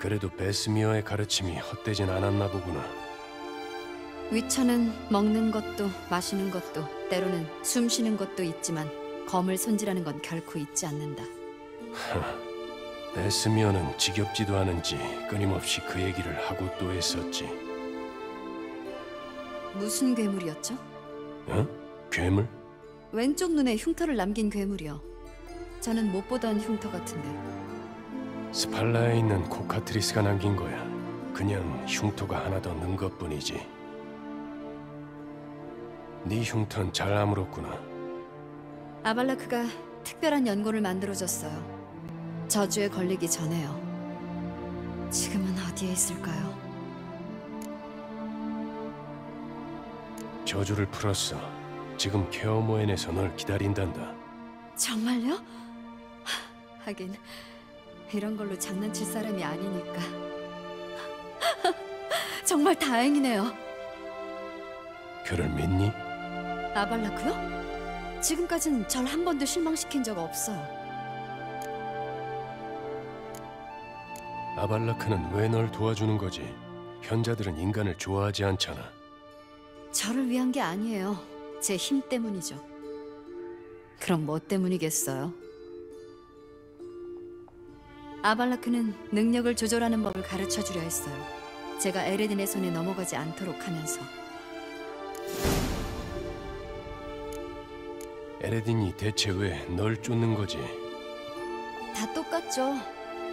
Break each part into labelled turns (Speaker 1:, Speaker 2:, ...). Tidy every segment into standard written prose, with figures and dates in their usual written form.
Speaker 1: 그래도 베스미어의 가르침이 헛되진 않았나 보구나.
Speaker 2: 위쳐는 먹는 것도 마시는 것도 때로는 숨 쉬는 것도 있지만 검을 손질하는 건 결코 잊지 않는다.
Speaker 1: 베스미어는 지겹지도 않은지 끊임없이 그 얘기를 하고 또 했었지.
Speaker 2: 무슨 괴물이었죠?
Speaker 1: 어? 괴물?
Speaker 2: 왼쪽 눈에 흉터를 남긴 괴물이요. 저는 못 보던 흉터 같은데.
Speaker 1: 스팔라에 있는 코카트리스가 남긴 거야. 그냥 흉터가 하나 더 는 것뿐이지. 네 흉터는 잘 아물었구나.
Speaker 2: 아발라크가 특별한 연고를 만들어줬어요. 저주에 걸리기 전에요. 지금은 어디에 있을까요?
Speaker 1: 저주를 풀었어. 지금 케어모엔에서 널 기다린단다.
Speaker 2: 정말요? 하긴 이런 걸로 장난칠 사람이 아니니까. 정말 다행이네요.
Speaker 1: 그를 믿니?
Speaker 2: 아발라크요? 지금까진 절 한 번도 실망시킨 적 없어요.
Speaker 1: 아발라크는 왜 널 도와주는 거지? 현자들은 인간을 좋아하지 않잖아.
Speaker 2: 저를 위한 게 아니에요. 제 힘 때문이죠. 그럼 뭐 때문이겠어요? 아발라크는 능력을 조절하는 법을 가르쳐주려 했어요. 제가 에레딘의 손에 넘어가지 않도록 하면서.
Speaker 1: 에레딘이 대체 왜 널 쫓는 거지?
Speaker 2: 다 똑같죠.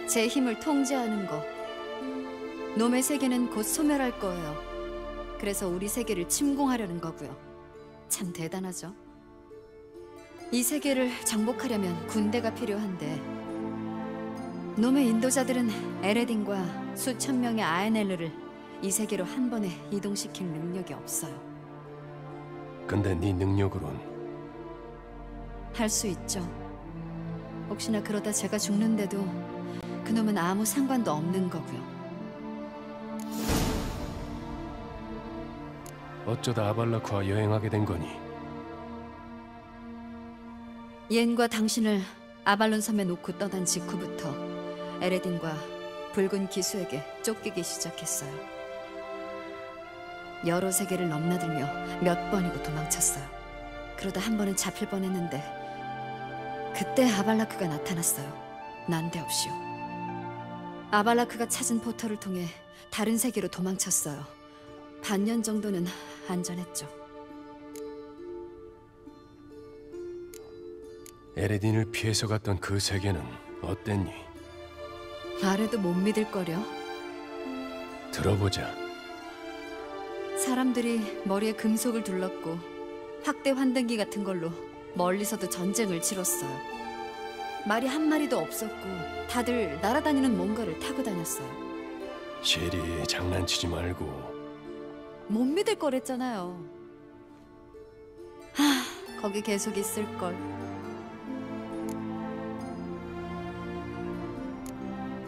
Speaker 2: 제 힘을 통제하는 거. 놈의 세계는 곧 소멸할 거예요. 그래서 우리 세계를 침공하려는 거고요. 참 대단하죠. 이 세계를 정복하려면 군대가 필요한데 놈의 인도자들은 에레딘과 수천 명의 아에넬르를 이 세계로 한 번에 이동시킬 능력이 없어요.
Speaker 1: 근데 네 능력으론
Speaker 2: 할 수 있죠. 혹시나 그러다 제가 죽는데도 그놈은 아무 상관도 없는 거고요.
Speaker 1: 어쩌다 아발라크와 여행하게 된 거니?
Speaker 2: 옌과 당신을 아발론 섬에 놓고 떠난 직후부터 에레딘과 붉은 기수에게 쫓기기 시작했어요. 여러 세계를 넘나들며 몇 번이고 도망쳤어요. 그러다 한 번은 잡힐 뻔했는데 그때 아발라크가 나타났어요. 난데없이요. 아발라크가 찾은 포털을 통해 다른 세계로 도망쳤어요. 반년 정도는 안전했죠.
Speaker 1: 에레딘을 피해서 갔던 그 세계는 어땠니?
Speaker 2: 말해도 못 믿을거려.
Speaker 1: 들어보자.
Speaker 2: 사람들이 머리에 금속을 둘렀고 확대 환등기 같은 걸로 멀리서도 전쟁을 치렀어요. 말이 한 마리도 없었고 다들 날아다니는 뭔가를 타고 다녔어요.
Speaker 1: 셰리, 장난치지 말고.
Speaker 2: 못 믿을 거랬잖아요. 거기 계속 있을걸.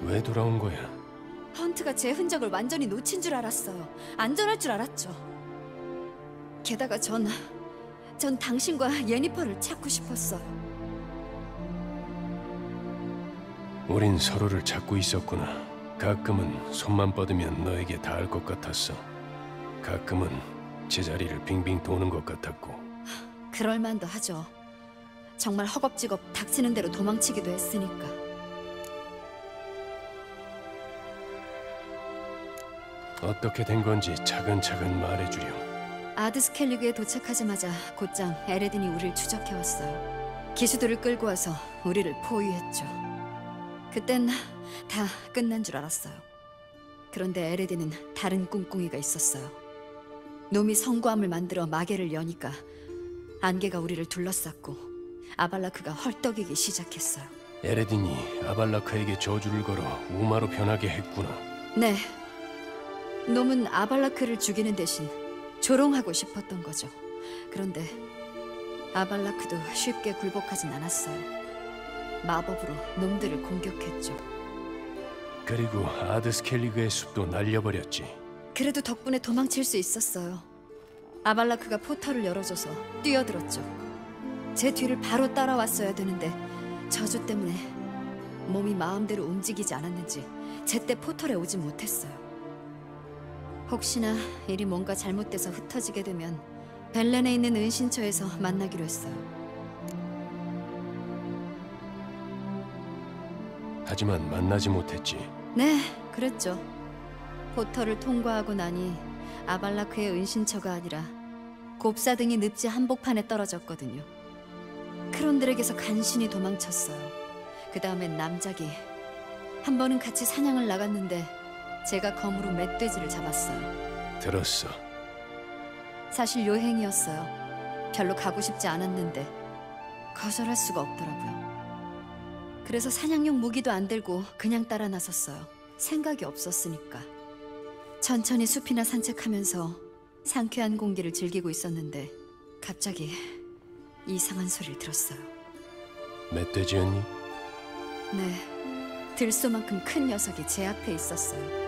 Speaker 1: 왜 돌아온 거야?
Speaker 2: 헌트가 제 흔적을 완전히 놓친 줄 알았어요. 안전할 줄 알았죠. 게다가 전 당신과 예니퍼를 찾고 싶었어요.
Speaker 1: 우린 서로를 찾고 있었구나. 가끔은 손만 뻗으면 너에게 닿을 것 같았어. 가끔은 제자리를 빙빙 도는 것 같았고.
Speaker 2: 그럴 만도 하죠. 정말 허겁지겁 닥치는 대로 도망치기도 했으니까.
Speaker 1: 어떻게 된 건지 차근차근 말해주렴.
Speaker 2: 아드스켈리그에 도착하자마자 곧장 에레딘이 우리를 추적해왔어요. 기수들을 끌고 와서 우리를 포위했죠. 그땐 다 끝난 줄 알았어요. 그런데 에레딘은 다른 꿍꿍이가 있었어요. 놈이 성구함을 만들어 마개를 여니까 안개가 우리를 둘러쌌고 아발라크가 헐떡이기 시작했어요.
Speaker 1: 에레딘이 아발라크에게 저주를 걸어 우마로 변하게 했구나.
Speaker 2: 네. 놈은 아발라크를 죽이는 대신 조롱하고 싶었던 거죠. 그런데 아발라크도 쉽게 굴복하진 않았어요. 마법으로 놈들을 공격했죠.
Speaker 1: 그리고 아드스켈리그의 숲도 날려버렸지.
Speaker 2: 그래도 덕분에 도망칠 수 있었어요. 아발라크가 포털을 열어줘서 뛰어들었죠. 제 뒤를 바로 따라왔어야 되는데 저주 때문에 몸이 마음대로 움직이지 않았는지 제때 포털에 오지 못했어요. 혹시나 일이 뭔가 잘못돼서 흩어지게 되면 벨렌에 있는 은신처에서 만나기로 했어요.
Speaker 1: 하지만 만나지 못했지.
Speaker 2: 네, 그랬죠. 포털을 통과하고 나니 아발라크의 은신처가 아니라 곱사등이 늪지 한복판에 떨어졌거든요. 크론들에게서 간신히 도망쳤어요. 그 다음엔 남작이 한 번은 같이 사냥을 나갔는데 제가 검으로 멧돼지를 잡았어요.
Speaker 1: 들었어.
Speaker 2: 사실 요행이었어요. 별로 가고 싶지 않았는데 거절할 수가 없더라고요. 그래서 사냥용 무기도 안 들고 그냥 따라 나섰어요. 생각이 없었으니까. 천천히 숲이나 산책하면서 상쾌한 공기를 즐기고 있었는데 갑자기 이상한 소리를 들었어요.
Speaker 1: 멧돼지였니?
Speaker 2: 네, 들소만큼 큰 녀석이 제 앞에 있었어요.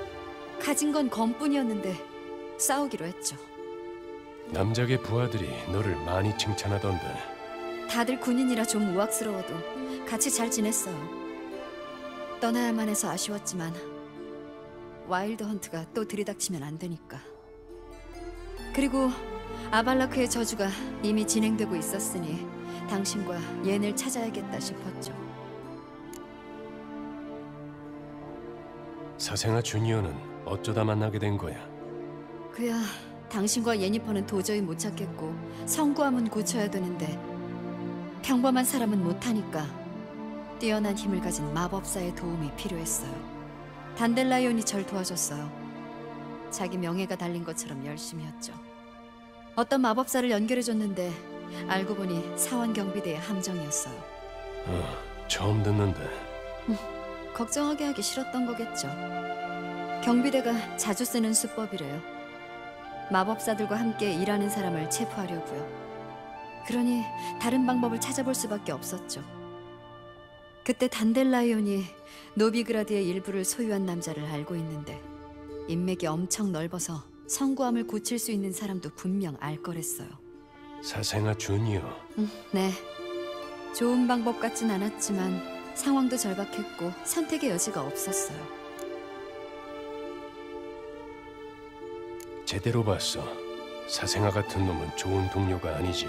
Speaker 2: 가진 건 검뿐이었는데 싸우기로 했죠.
Speaker 1: 남작의 부하들이 너를 많이 칭찬하던데.
Speaker 2: 다들 군인이라 좀 우악스러워도 같이 잘 지냈어요. 떠나야만 해서 아쉬웠지만 와일드 헌트가 또 들이닥치면 안 되니까. 그리고 아발라크의 저주가 이미 진행되고 있었으니 당신과 옌을 찾아야겠다 싶었죠.
Speaker 1: 사생아 주니어는 어쩌다 만나게 된 거야?
Speaker 2: 그야 당신과 예니퍼는 도저히 못 찾겠고 성구함은 고쳐야 되는데 평범한 사람은 못하니까 뛰어난 힘을 가진 마법사의 도움이 필요했어요. 단델라이온이 절 도와줬어요. 자기 명예가 달린 것처럼 열심히였죠. 어떤 마법사를 연결해줬는데 알고 보니 사원 경비대의 함정이었어요.
Speaker 1: 처음 듣는데.
Speaker 2: 걱정하게 하기 싫었던 거겠죠. 경비대가 자주 쓰는 수법이래요. 마법사들과 함께 일하는 사람을 체포하려고요. 그러니 다른 방법을 찾아볼 수밖에 없었죠. 그때 단델라이온이 노비그라드의 일부를 소유한 남자를 알고 있는데 인맥이 엄청 넓어서 성구함을 고칠 수 있는 사람도 분명 알 거랬어요.
Speaker 1: 사생아 주니어.
Speaker 2: 네. 좋은 방법 같진 않았지만 상황도 절박했고 선택의 여지가 없었어요.
Speaker 1: 제대로 봤어. 사생아 같은 놈은 좋은 동료가 아니지.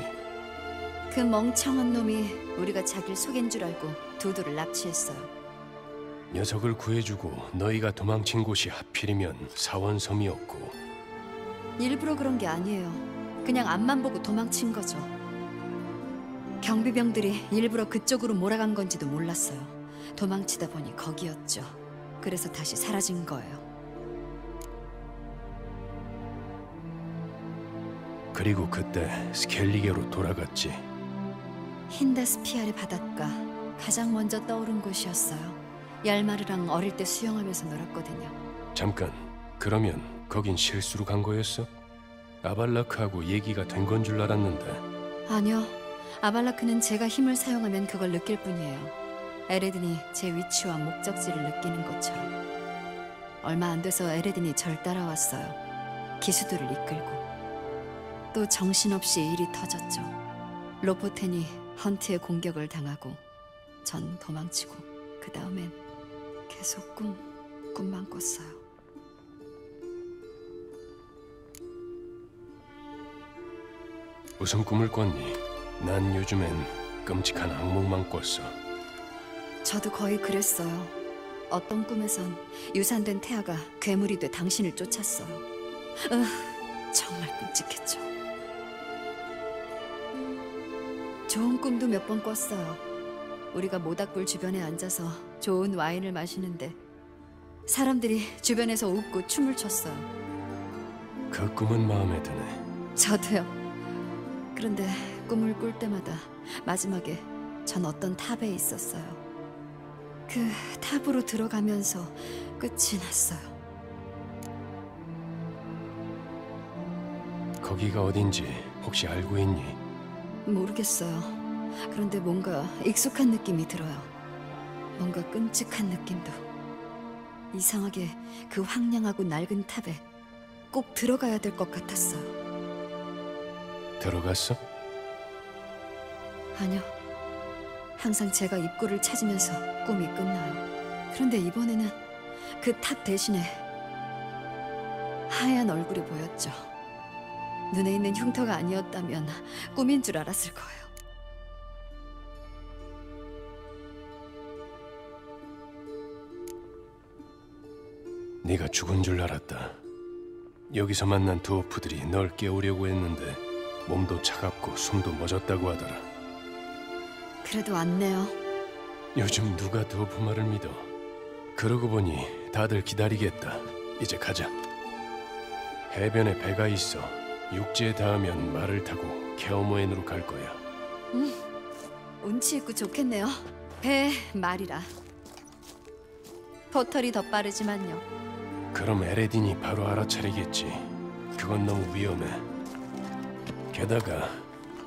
Speaker 2: 그 멍청한 놈이 우리가 자기를 속인 줄 알고 두두를 납치했어요.
Speaker 1: 녀석을 구해주고 너희가 도망친 곳이 하필이면 사원섬이었고.
Speaker 2: 일부러 그런 게 아니에요. 그냥 앞만 보고 도망친 거죠. 경비병들이 일부러 그쪽으로 몰아간 건지도 몰랐어요. 도망치다 보니 거기였죠. 그래서 다시 사라진 거예요.
Speaker 1: 그리고 그때 스켈리게로 돌아갔지.
Speaker 2: 힌다스피아르 바닷가, 가장 먼저 떠오른 곳이었어요. 얄마르랑 어릴 때 수영하면서 놀았거든요.
Speaker 1: 잠깐, 그러면 거긴 실수로 간 거였어? 아발라크하고 얘기가 된 건 줄 알았는데.
Speaker 2: 아니요. 아발라크는 제가 힘을 사용하면 그걸 느낄 뿐이에요. 에레딘이 제 위치와 목적지를 느끼는 것처럼. 얼마 안 돼서 에레딘이 절 따라왔어요. 기수들을 이끌고. 또 정신없이 일이 터졌죠. 로포텐이 헌트의 공격을 당하고 전 도망치고 그 다음엔 계속 꿈만 꿨어요.
Speaker 1: 무슨 꿈을 꿨니? 난 요즘엔 끔찍한 악몽만 꿨어.
Speaker 2: 저도 거의 그랬어요. 어떤 꿈에선 유산된 태아가 괴물이 돼 당신을 쫓았어요. 정말 끔찍했죠. 좋은 꿈도 몇 번 꿨어요. 우리가 모닥불 주변에 앉아서 좋은 와인을 마시는데 사람들이 주변에서 웃고 춤을 췄어요.
Speaker 1: 그 꿈은 마음에 드네.
Speaker 2: 저도요. 그런데 꿈을 꿀 때마다 마지막에 전 어떤 탑에 있었어요. 그 탑으로 들어가면서 끝이 났어요.
Speaker 1: 거기가 어딘지 혹시 알고 있니?
Speaker 2: 모르겠어요. 그런데 뭔가 익숙한 느낌이 들어요. 뭔가 끔찍한 느낌도. 이상하게 그 황량하고 낡은 탑에 꼭 들어가야 될 것 같았어요.
Speaker 1: 들어갔어?
Speaker 2: 아니요. 항상 제가 입구를 찾으면서 꿈이 끝나요. 그런데 이번에는 그 탑 대신에 하얀 얼굴이 보였죠. 눈에 있는 흉터가 아니었다면 꿈인 줄 알았을 거예요.
Speaker 1: 네가 죽은 줄 알았다. 여기서 만난 드워프들이 널 깨우려고 했는데 몸도 차갑고 숨도 멎었다고 하더라.
Speaker 2: 그래도 왔네요.
Speaker 1: 요즘 누가 드워프 말을 믿어? 그러고 보니 다들 기다리겠다. 이제 가자. 해변에 배가 있어. 육지에 닿으면 말을 타고 케어모엔으로 갈 거야.
Speaker 2: 운치 있고 좋겠네요. 배 말이라. 포털이 더 빠르지만요.
Speaker 1: 그럼 에레딘이 바로 알아차리겠지. 그건 너무 위험해. 게다가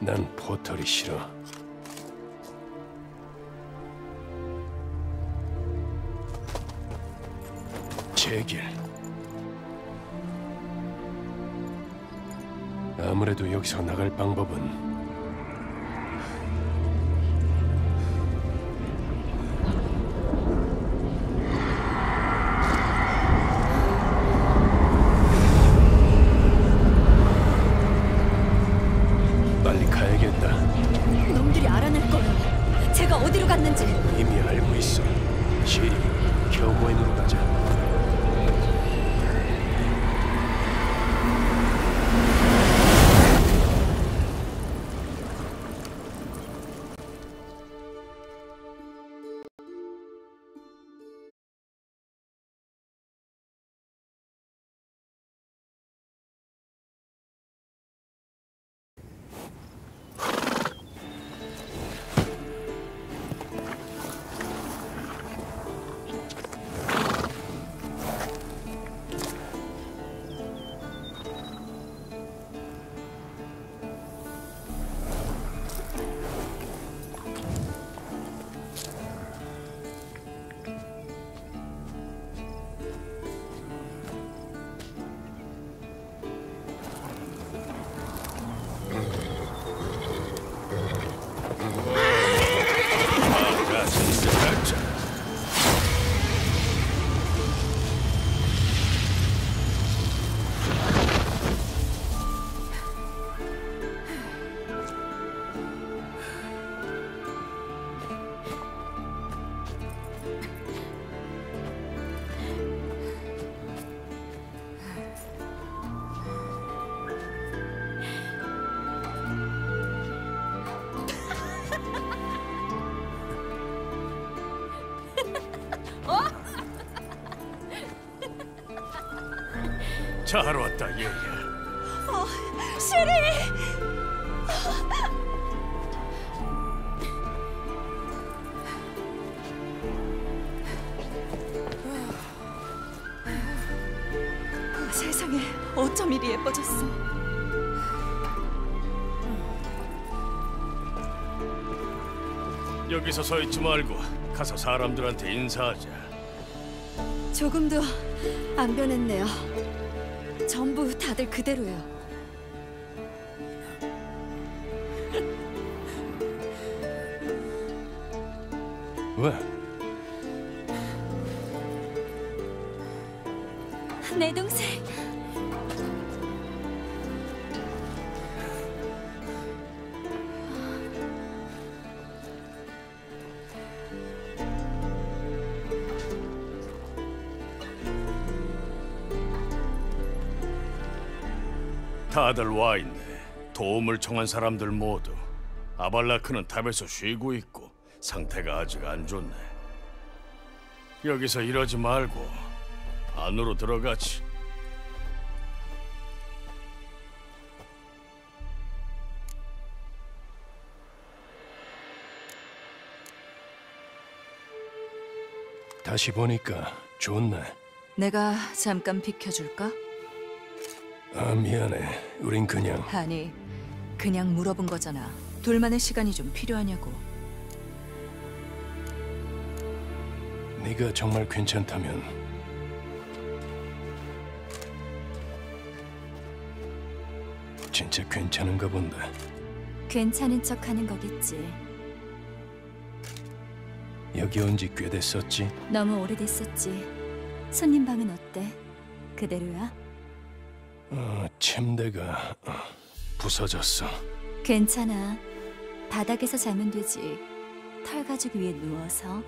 Speaker 1: 난 포털이 싫어. 제길. 아무래도 여기서 나갈 방법은 빨리 가야겠다.
Speaker 2: 놈들이 알아낼 거예요. 제가 어디로 갔는지.
Speaker 1: 이미 알고 있어. 시리, 케어모엔으로 가자. 잘 왔다, 얘야.
Speaker 2: 시리! 세상에, 어쩜 이리 예뻐졌어.
Speaker 1: 여기서 서 있지 말고 가서 사람들한테 인사하자.
Speaker 2: 조금도 안 변했네요. 전부 다들 그대로예요.
Speaker 1: 왜?
Speaker 2: 내 동생.
Speaker 3: 다들 와 있네. 도움을 청한 사람들 모두. 아발라크는 탑에서 쉬고 있고 상태가 아직 안 좋네. 여기서 이러지 말고 안으로 들어가지.
Speaker 1: 다시 보니까 좋네.
Speaker 4: 내가 잠깐 비켜줄까?
Speaker 1: 아, 미안해. 우린 그냥...
Speaker 4: 아니, 그냥 물어본 거잖아. 둘만의 시간이 좀 필요하냐고.
Speaker 1: 네가 정말 괜찮다면 진짜 괜찮은가 본데.
Speaker 2: 괜찮은 척 하는 거겠지.
Speaker 1: 여기 온 지 꽤 됐었지?
Speaker 2: 너무 오래됐었지.
Speaker 5: 손님 방은 어때? 그대로야?
Speaker 1: 침대가 부서졌어.
Speaker 5: 괜찮아. 바닥에서 자면 되지. 털가죽 위에 누워서.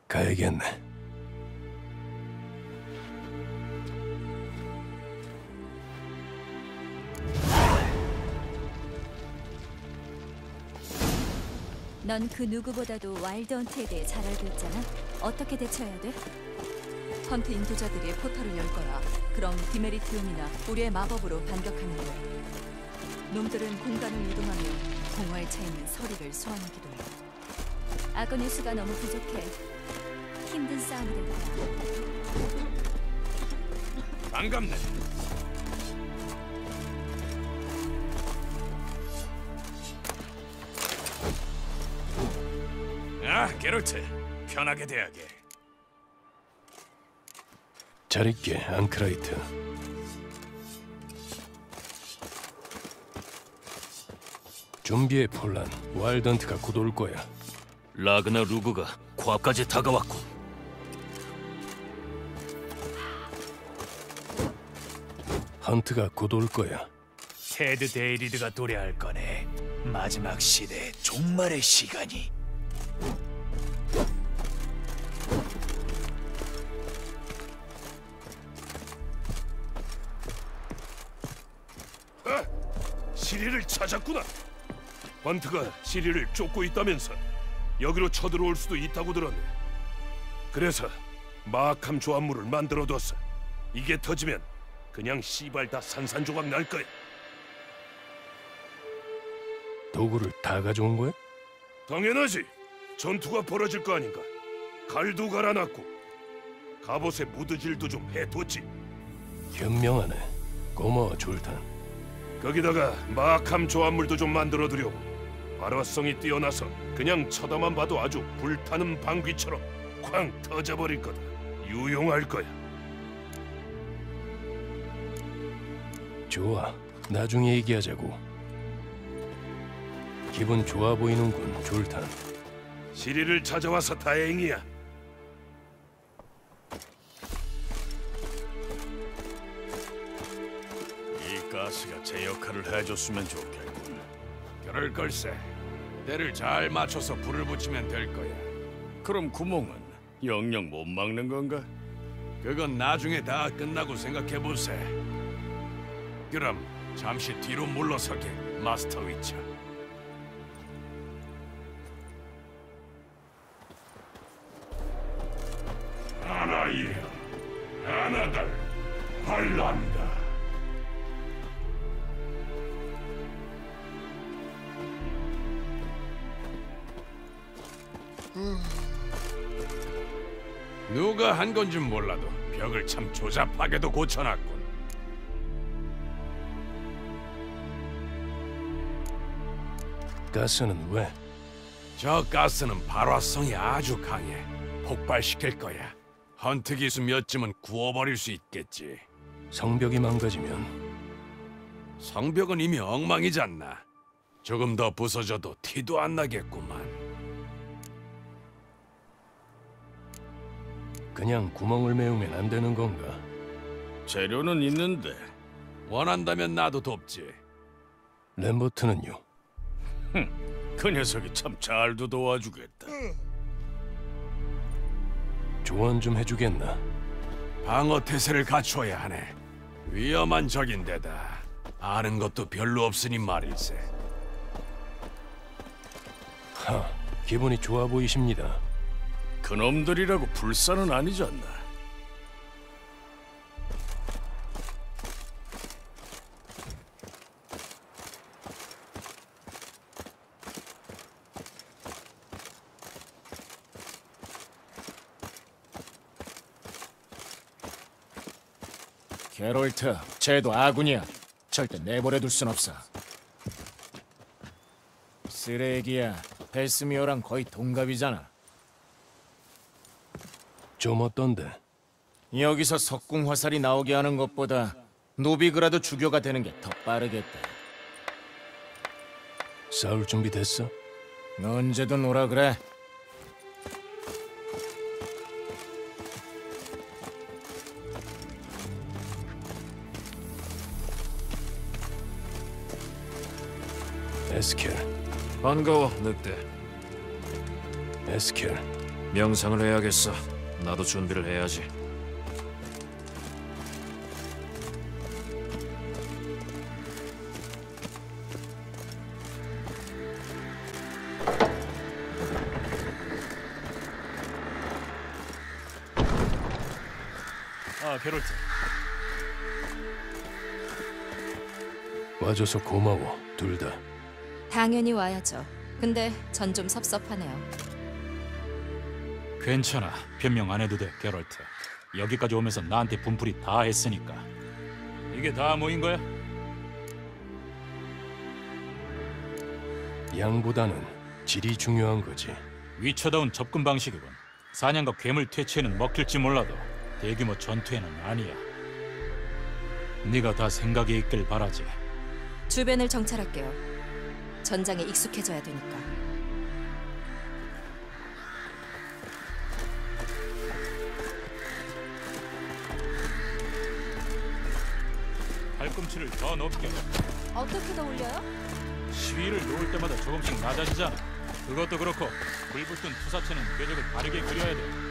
Speaker 1: 가야겠네.
Speaker 5: 넌 그 누구보다도 와일드 헌트에 대해 잘 알고 있잖아. 어떻게 대처해야 돼?
Speaker 4: 헌트 인도자들이 포털을 열 거야. 그럼 디메리티움이나 우리의 마법으로 반격하는 거야. 놈들은 공간을 이동하며 공허에 차 있는 서리를 소환하기도 해.
Speaker 5: 아군의 수가 너무 부족해. 힘든 싸움이 될 거야.
Speaker 3: 반갑네. 게롤트, 편하게 대하게.
Speaker 1: 잘 있게, 앙크라이트. 준비해, 폴란. 와일던트가 곧 올 거야.
Speaker 3: 라그나 루그가 코앞까지 다가왔고.
Speaker 1: 헌트가 곧 올 거야.
Speaker 6: 테드 데이리드가 도래할 거네. 마지막 시대 종말의 시간이.
Speaker 3: 시리를 찾았구나. 헌트가 시리를 쫓고 있다면서 여기로 쳐들어올 수도 있다고 들었네. 그래서 마악함 조합물을 만들어뒀어. 이게 터지면 그냥 씨발 다 산산조각 날 거야.
Speaker 1: 도구를 다 가져온 거야?
Speaker 3: 당연하지. 전투가 벌어질 거 아닌가. 칼도 갈아놨고 갑옷에 무드질도 좀 해뒀지.
Speaker 1: 현명하네. 고마워, 졸탄.
Speaker 3: 거기다가 마악함 조합물도 좀 만들어두려고. 발화성이 뛰어나서 그냥 쳐다만 봐도 아주 불타는 방귀처럼 쾅 터져버릴 거다. 유용할 거야.
Speaker 1: 좋아. 나중에 얘기하자고. 기분 좋아 보이는군, 졸탄.
Speaker 3: 시리를 찾아와서 다행이야. 이 가스가 제 역할을 해줬으면 좋겠군.
Speaker 7: 그럴 걸세. 때를 잘 맞춰서 불을 붙이면 될 거야.
Speaker 3: 그럼 구멍은 영영 못 막는 건가?
Speaker 7: 그건 나중에 다 끝나고 생각해 보세. 그럼 잠시 뒤로 물러서게, 마스터 위쳐.
Speaker 3: 하나이여, 하나달, 반란다.
Speaker 7: 누가 한 건진 몰라도 벽을 참 조잡하게도 고쳐놨군.
Speaker 1: 가스는 왜?
Speaker 7: 저 가스는 발화성이 아주 강해. 폭발시킬 거야. 헌트 기수 몇 쯤은 구워버릴 수 있겠지.
Speaker 1: 성벽이 망가지면
Speaker 7: 성벽은 이미 엉망이잖나. 조금 더 부서져도 티도 안 나겠구만.
Speaker 1: 그냥 구멍을 메우면 안 되는 건가?
Speaker 3: 재료는 있는데.
Speaker 7: 원한다면 나도 돕지.
Speaker 1: 램버트는요?
Speaker 3: 그 녀석이 참 잘도 도와주겠다.
Speaker 1: 조언 좀 해주겠나?
Speaker 7: 방어 태세를 갖춰야 하네. 위험한 적인데다 아는 것도 별로 없으니 말일세.
Speaker 1: 하, 기분이 좋아 보이십니다.
Speaker 3: 그놈들이라고 불사는 아니잖나.
Speaker 8: 게롤트, 쟤도 아군이야. 절대 내버려둘 순 없어. 쓰레기야. 베스미어랑 거의 동갑이잖아.
Speaker 1: 좀 어떤데?
Speaker 8: 여기서 석궁 화살이 나오게 하는 것보다 노비그라도 주교가 되는 게 더 빠르겠다.
Speaker 1: 싸울 준비 됐어?
Speaker 8: 너 언제든 오라 그래.
Speaker 1: 에스켈,
Speaker 9: 반가워, 늑대.
Speaker 1: 에스켈.
Speaker 9: 명상을 해야겠어. 나도 준비를 해야지.
Speaker 6: 아, 게롤트.
Speaker 1: 와줘서 고마워, 둘 다.
Speaker 2: 당연히 와야죠. 근데 전 좀 섭섭하네요.
Speaker 6: 괜찮아. 변명 안 해도 돼, 게롤트. 여기까지 오면서 나한테 분풀이 다 했으니까. 이게 다 모인 거야?
Speaker 1: 양보다는 질이 중요한 거지.
Speaker 6: 위쳐다운 접근 방식이군. 사냥과 괴물 퇴치에는 먹힐지 몰라도 대규모 전투에는 아니야. 네가 다 생각이 있길 바라지.
Speaker 2: 주변을 정찰할게요. 전장에 익숙해져야 되니까.
Speaker 6: 팔꿈치를 더 높게.
Speaker 2: 어떻게 더 올려요?
Speaker 6: 시위를 놓을 때마다 조금씩 낮아지잖아. 그것도 그렇고 불붙은 투사체는 궤적을 바르게 그려야 돼.